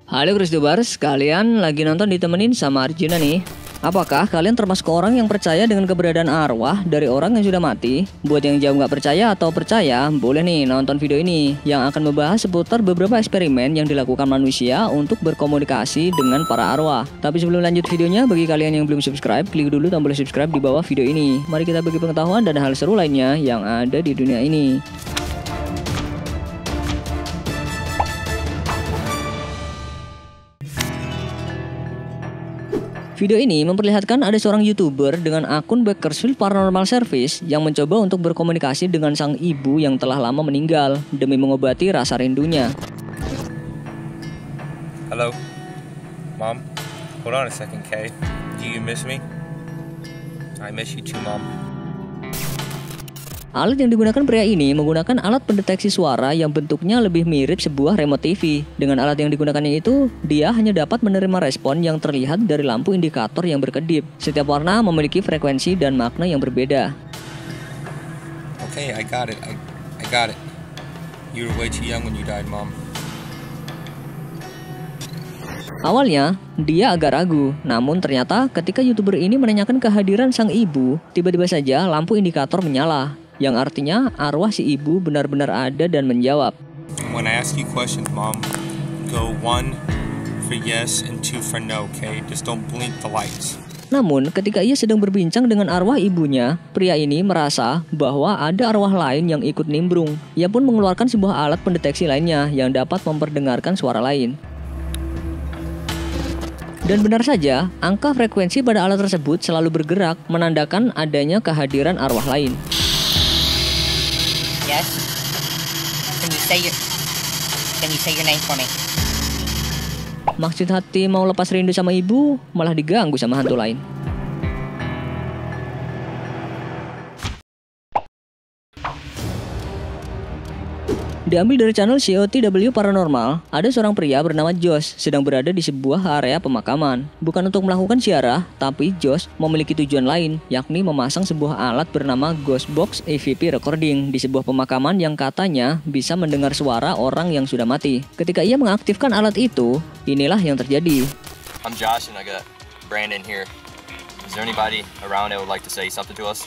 Halo Christubers, kalian lagi nonton ditemenin sama Arjuna nih. Apakah kalian termasuk orang yang percaya dengan keberadaan arwah dari orang yang sudah mati? Buat yang jauh nggak percaya atau percaya, boleh nih nonton video ini yang akan membahas seputar beberapa eksperimen yang dilakukan manusia untuk berkomunikasi dengan para arwah. Tapi sebelum lanjut videonya, bagi kalian yang belum subscribe, klik dulu tombol subscribe di bawah video ini. Mari kita bagi pengetahuan dan hal seru lainnya yang ada di dunia ini. Video ini memperlihatkan ada seorang YouTuber dengan akun Bakersfield Paranormal Service yang mencoba untuk berkomunikasi dengan sang ibu yang telah lama meninggal demi mengobati rasa rindunya. Hello, Mom. Hold on a second, Kay. Do you miss me? I miss you too, Mom. Alat yang digunakan pria ini menggunakan alat pendeteksi suara yang bentuknya lebih mirip sebuah remote TV. Dengan alat yang digunakannya itu, dia hanya dapat menerima respon yang terlihat dari lampu indikator yang berkedip. Setiap warna memiliki frekuensi dan makna yang berbeda. Okay, I got it. I got it. You were way too young when you died, Mom. Awalnya, dia agak ragu. Namun ternyata ketika YouTuber ini menanyakan kehadiran sang ibu, tiba-tiba saja lampu indikator menyala. Yang artinya arwah si ibu benar-benar ada dan menjawab. When I ask you questions, Mom, go 1 for yes and 2 for no, okay? Just don't blink the lights. Namun ketika ia sedang berbincang dengan arwah ibunya, pria ini merasa bahwa ada arwah lain yang ikut nimbrung. Ia pun mengeluarkan sebuah alat pendeteksi lainnya yang dapat memperdengarkan suara lain. Dan benar saja, angka frekuensi pada alat tersebut selalu bergerak, menandakan adanya kehadiran arwah lain. Yes? Can you say your name for me? Maksud hati mau lepas rindu sama ibu, malah diganggu sama hantu lain. Diambil dari channel COTW Paranormal, ada seorang pria bernama Josh sedang berada di sebuah area pemakaman. Bukan untuk melakukan ziarah, tapi Josh memiliki tujuan lain, yakni memasang sebuah alat bernama Ghost Box EVP Recording di sebuah pemakaman yang katanya bisa mendengar suara orang yang sudah mati. Ketika ia mengaktifkan alat itu, inilah yang terjadi. I'm Josh and I got Brandon here. Is there anybody around that would like to say something to us?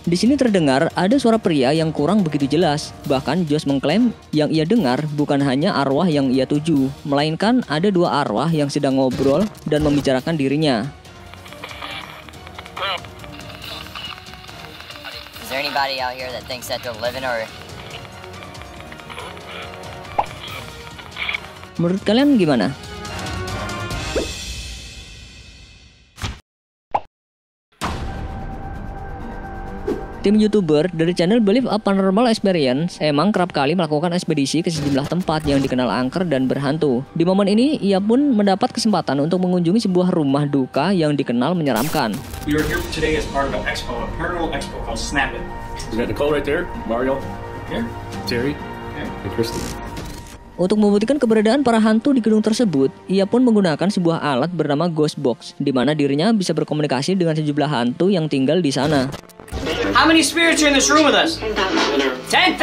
Di sini terdengar ada suara pria yang kurang begitu jelas. Bahkan Josh mengklaim yang ia dengar bukan hanya arwah yang ia tuju, melainkan ada dua arwah yang sedang ngobrol dan membicarakan dirinya. Is there anybody out here that thinks that they're living or... Menurut kalian gimana? Tim YouTuber dari channel Believe a Paranormal Experience emang kerap kali melakukan ekspedisi ke sejumlah tempat yang dikenal angker dan berhantu. Di momen ini, ia pun mendapat kesempatan untuk mengunjungi sebuah rumah duka yang dikenal menyeramkan. We are here today as part of an expo, a paranormal expo called Snap It. We got Nicole right there, Mario, Here, Terry, okay. and Christy. Untuk membuktikan keberadaan para hantu di gedung tersebut, ia pun menggunakan sebuah alat bernama Ghost Box, di mana dirinya bisa berkomunikasi dengan sejumlah hantu yang tinggal di sana. How many spirits are in this room with us? 10,000!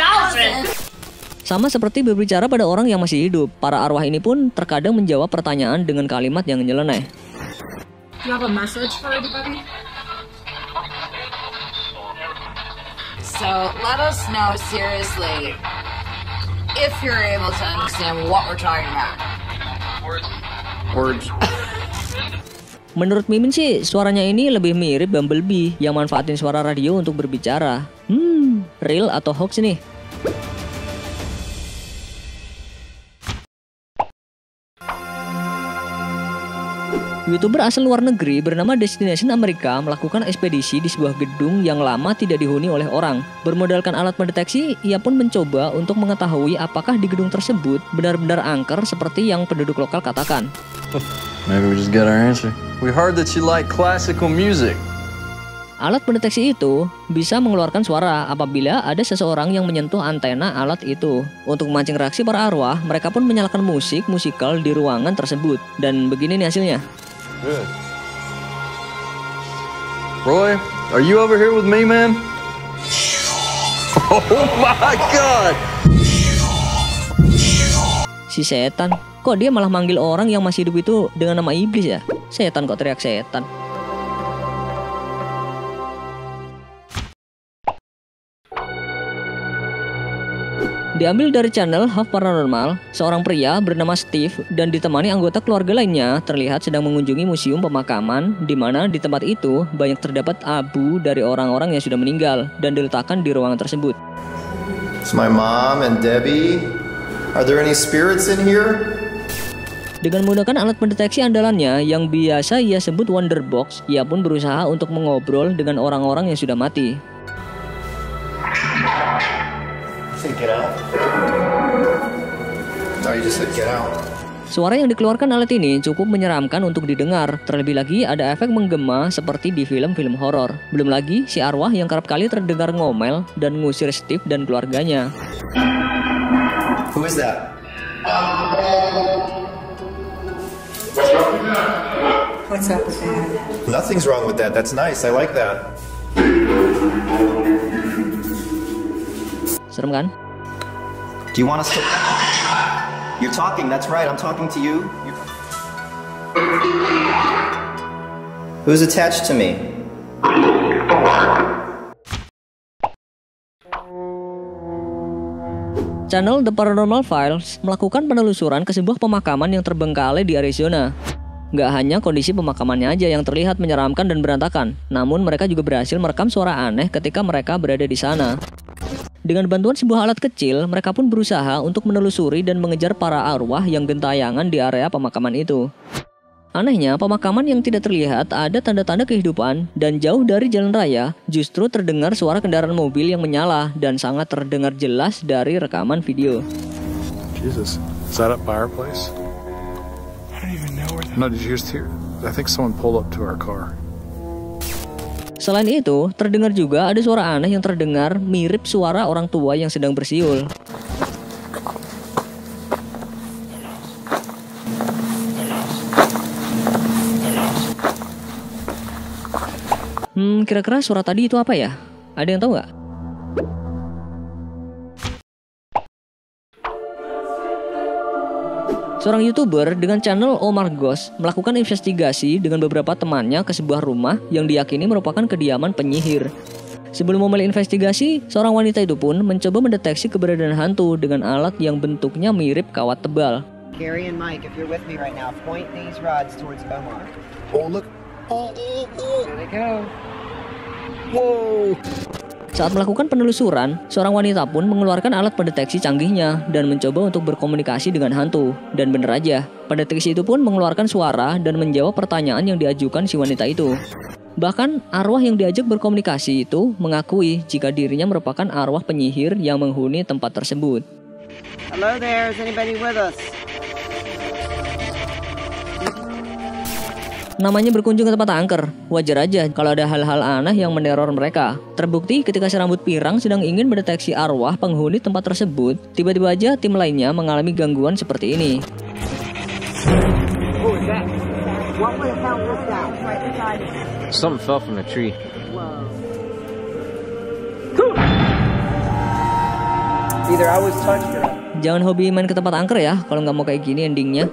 Sama seperti berbicara pada orang yang masih hidup, para arwah ini pun terkadang menjawab pertanyaan dengan kalimat yang nyeleneh. Do you have a message for anybody? So let us know seriously if you're able to understand what we're talking about. Words. Menurut Mimin sih, suaranya ini lebih mirip Bumblebee yang manfaatin suara radio untuk berbicara. Real atau hoax nih? YouTuber asal luar negeri bernama Destination America melakukan ekspedisi di sebuah gedung yang lama tidak dihuni oleh orang. Bermodalkan alat pendeteksi, ia pun mencoba untuk mengetahui apakah di gedung tersebut benar-benar angker seperti yang penduduk lokal katakan. Maybe we just got our answer. We heard that you like classical music. Alat pendeteksi itu bisa mengeluarkan suara apabila ada seseorang yang menyentuh antena alat itu. Untuk memancing reaksi para arwah, mereka pun menyalakan musik musikal di ruangan tersebut. Dan begini nih hasilnya. Good. Roy, are you over here with me, man? Oh my God! Si setan, kok dia malah manggil orang yang masih hidup itu dengan nama iblis ya? Setan kok teriak setan. Diambil dari channel Half Paranormal, seorang pria bernama Steve dan ditemani anggota keluarga lainnya terlihat sedang mengunjungi museum pemakaman di mana di tempat itu banyak terdapat abu dari orang-orang yang sudah meninggal dan diletakkan di ruangan tersebut. It's my mom and Debbie. Are there any spirits in here? Dengan menggunakan alat pendeteksi andalannya yang biasa ia sebut Wonderbox, ia pun berusaha untuk mengobrol dengan orang-orang yang sudah mati. Get out. No, you just said get out. Suara yang dikeluarkan alat ini cukup menyeramkan untuk didengar. Terlebih lagi ada efek menggema seperti di film-film horor. Belum lagi si arwah yang kerap kali terdengar ngomel dan ngusir Steve dan keluarganya. Who is that? What's up with that? Nothing's wrong with that. That's nice. I like that. Serem kan? Do you want us to... You're talking. That's right. I'm talking to you. Who's attached to me? Channel The Paranormal Files melakukan penelusuran ke sebuah pemakaman yang terbengkalai di Arizona. Nggak hanya kondisi pemakamannya aja yang terlihat menyeramkan dan berantakan, namun mereka juga berhasil merekam suara aneh ketika mereka berada di sana. Dengan bantuan sebuah alat kecil, mereka pun berusaha untuk menelusuri dan mengejar para arwah yang gentayangan di area pemakaman itu. Anehnya, pemakaman yang tidak terlihat ada tanda-tanda kehidupan dan jauh dari jalan raya justru terdengar suara kendaraan mobil yang menyala dan sangat terdengar jelas dari rekaman video. Jesus, is that up by our place? I don't even know where that... No, did you just hear? I think someone pulled up to our car. Selain itu, terdengar juga ada suara aneh yang terdengar mirip suara orang tua yang sedang bersiul. Kira-kira suara tadi itu apa ya? Ada yang tahu nggak? Seorang YouTuber dengan channel Omar Ghost melakukan investigasi dengan beberapa temannya ke sebuah rumah yang diyakini merupakan kediaman penyihir. Sebelum memulai investigasi, seorang wanita itu pun mencoba mendeteksi keberadaan hantu dengan alat yang bentuknya mirip kawat tebal. Gary and Mike, if you're with me right now, point these rods towards Omar. Oh, look. There they go. Whoa. Saat melakukan penelusuran, seorang wanita pun mengeluarkan alat pendeteksi canggihnya dan mencoba untuk berkomunikasi dengan hantu. Dan bener aja, pendeteksi itu pun mengeluarkan suara dan menjawab pertanyaan yang diajukan si wanita itu. Bahkan, arwah yang diajak berkomunikasi itu mengakui jika dirinya merupakan arwah penyihir yang menghuni tempat tersebut. Hello there, is anybody with us? Namanya berkunjung ke tempat angker, wajar aja kalau ada hal-hal aneh yang meneror mereka. Terbukti ketika si rambut pirang sedang ingin mendeteksi arwah penghuni tempat tersebut, tiba-tiba aja tim lainnya mengalami gangguan seperti ini. Something fell from the tree. Either I was touched or... Jangan hobi main ke tempat angker ya, kalau nggak mau kayak gini endingnya.